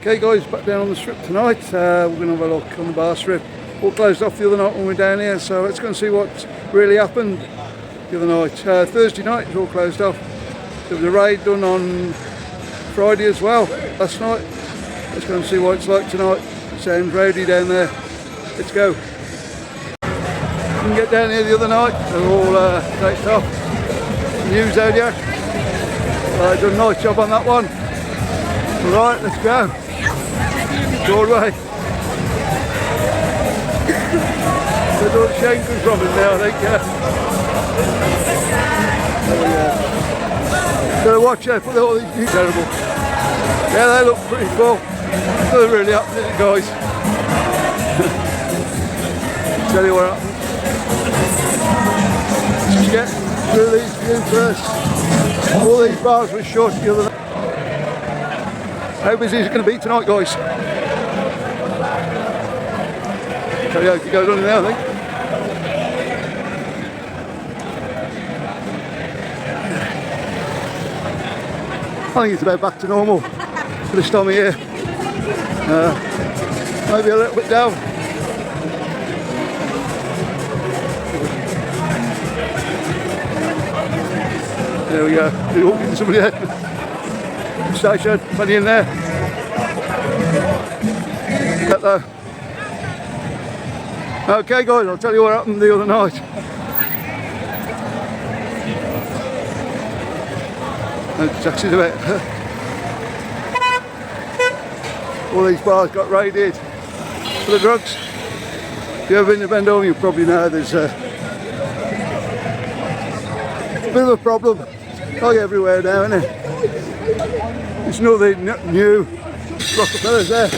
Okay guys, back down on the strip tonight. We're going to have a look on the bar strip. All closed off the other night when we were down here, so let's go and see what really happened the other night. Thursday night it was all closed off. There was a raid done on Friday as well, last night. Let's go and see what it's like tonight. Sounds rowdy down there. Let's go. Didn't get down here the other night, they were all closed off. New Zodiac. Done a nice job on that one. Alright, let's go. Broadway. There's all the Shankers from in there, I think, So watch out for all these new terrible. Yeah, they look pretty cool. They're really happening, guys. Tell you what happened. Just get through these few first. All these bars were shut the other night. How busy is it going to be tonight, guys? Karaoke goes on in there, I think. I think it's about back to normal for this time of year. Maybe a little bit down. There we go. We walked into somebody there. Station, plenty in there. Get there. Okay guys, I'll tell you what happened the other night. Taxis a bit. All these bars got raided for the drugs. If you've ever been to Benidorm, you probably know there's a bit of a problem. Like everywhere now, isn't it? There's nothing new. Rockefellers there.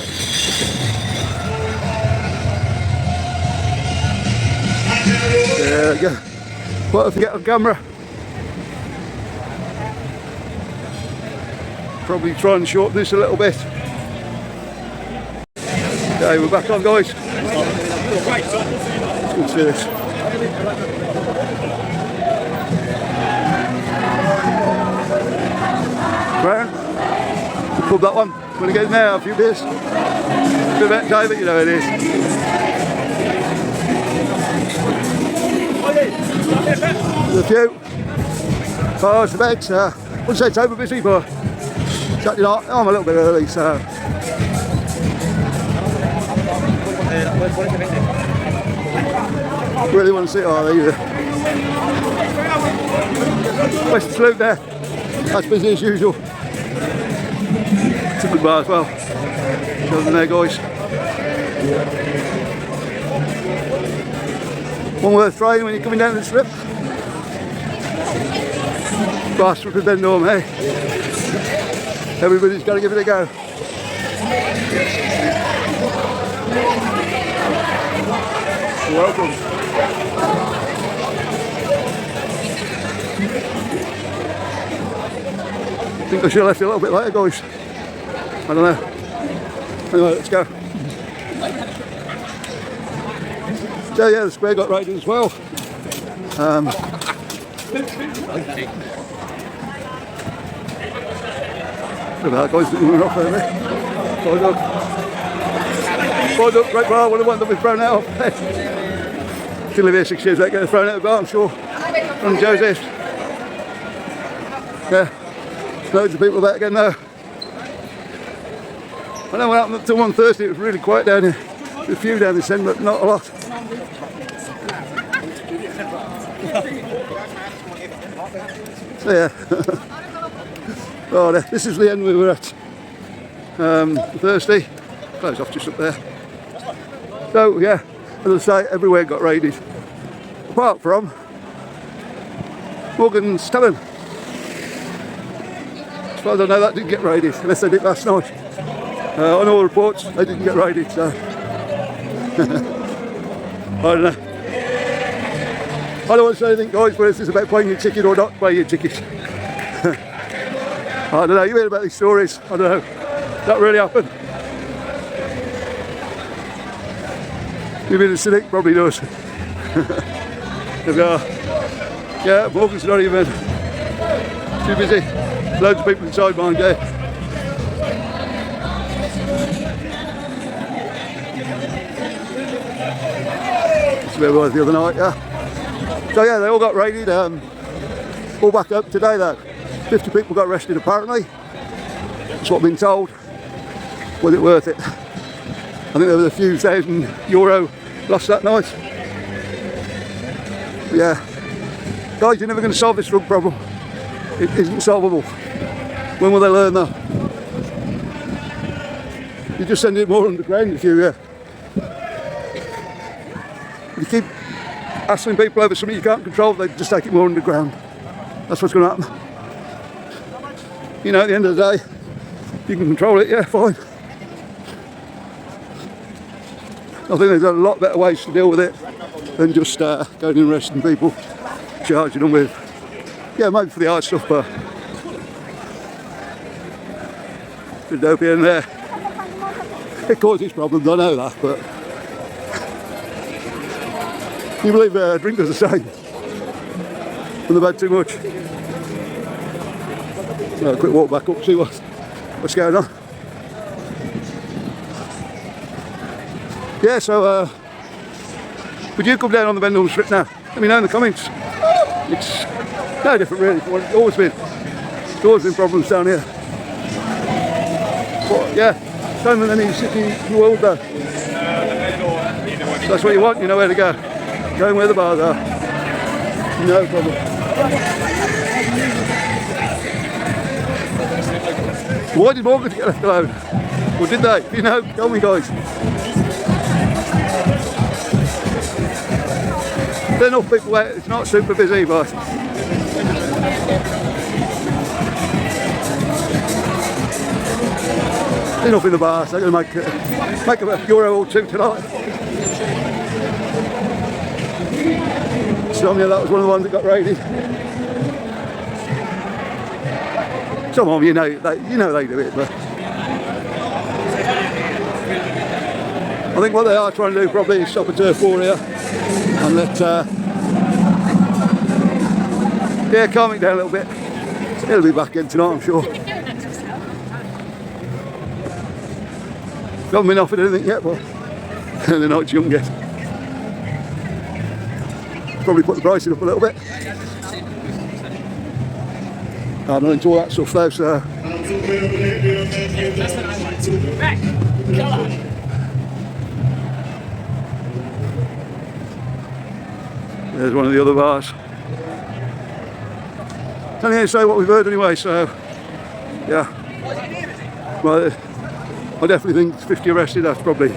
There we go. What if I get on camera? Probably try and shorten this a little bit. Okay, we're back on, guys. Let's go see this. Right, we'll pub that one. When I get in there, a few beers. Bit of entertainment, you know it is. There's a few bars, the beds. Wouldn't say it's over busy, but Saturday night, I'm a little bit early, so. Really want to see, oh, there you go. West Sloop there. That's busy as usual. It's a good bar as well. Shows in there, guys. One worth trying when you're coming down the strip. Bar strip in Benidorm, hey? Everybody's got to give it a go. Welcome. I think I should have left it a little bit later, guys. I don't know. Anyway, let's go. So yeah, the square got raided as well. Look at that, guys, we're off there. Boy, look, great bar, one of the ones that we've thrown out of. Still live here 6 years, get thrown out of the bar, I'm sure. From Joseph. Yeah. Loads of people back again though. I know what happened up till 1:30, it was really quiet down here. There's a few down this end, but not a lot. So yeah. Oh, this is the end we were at. Thursday. Closed off just up there. So yeah, as I say, everywhere got raided. Apart from Morgan's Tavern. As far as I know, that didn't get raided, unless they did last night. On all reports, they didn't get raided, so. I don't know. I don't want to say anything, guys, but this is about playing your ticket or not playing your ticket. I don't know, you hear about these stories, I don't know. That really happened. You've been a cynic, probably does. There we are. Yeah, Morgan's not even too busy. Loads of people inside behind there. where we were the other night, yeah. So yeah, they all got raided, all back up today though. 50 people got arrested apparently. That's what I've been told. Was it worth it? I think there was a few €1,000 lost that night. But yeah, guys, you're never going to solve this drug problem. It isn't solvable. When will they learn that? You just send it more underground if you keep asking people over something you can't control, they just take it more underground. That's what's going to happen. You know, at the end of the day, you can control it, yeah, fine. I think there's a lot better ways to deal with it than just going and arresting people, charging them with, yeah, maybe for the hard stuff, but the dope in there. It causes problems, I know that, but you believe drinkers are the same when they've had too much. So a quick walk back up, see what's going on. Yeah, so would you come down on the Benidorm strip now? Let me know in the comments. It's no different really from what it's always been. There's always been problems down here. But yeah, same than any city in the world though. So that's what you want, you know where to go. Going where the bars are. No problem. Why did Morgan get left alone? Or did they? You know, tell me guys. There's enough people out, it's not super busy, but enough in the bar, so they're going to make a euro or two tonight. Some of that was one of the ones that got raided. Some of them, you know they do it, but I think what they are trying to do probably is stop a turf war here and let yeah, calm it down a little bit. He'll be back in tonight, I'm sure. Haven't been offered anything yet, but the night's young yet. Probably put the pricing up a little bit. I'm not into all that stuff though, so. There's one of the other bars. Can't even say what we've heard anyway, so yeah. Well, I definitely think 50 arrested, that's probably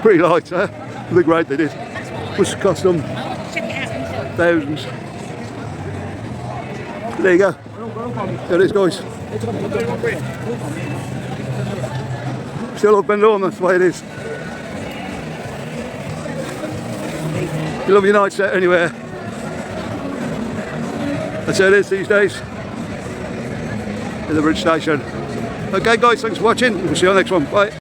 pretty light, the big raid they did. Must have cost them thousands. There you go. There it is, guys. Still up Benidorm, that's the way it is. You love your night set anywhere. That's how it is these days. In the bridge station. Okay guys, thanks for watching. We'll see you on the next one. Bye.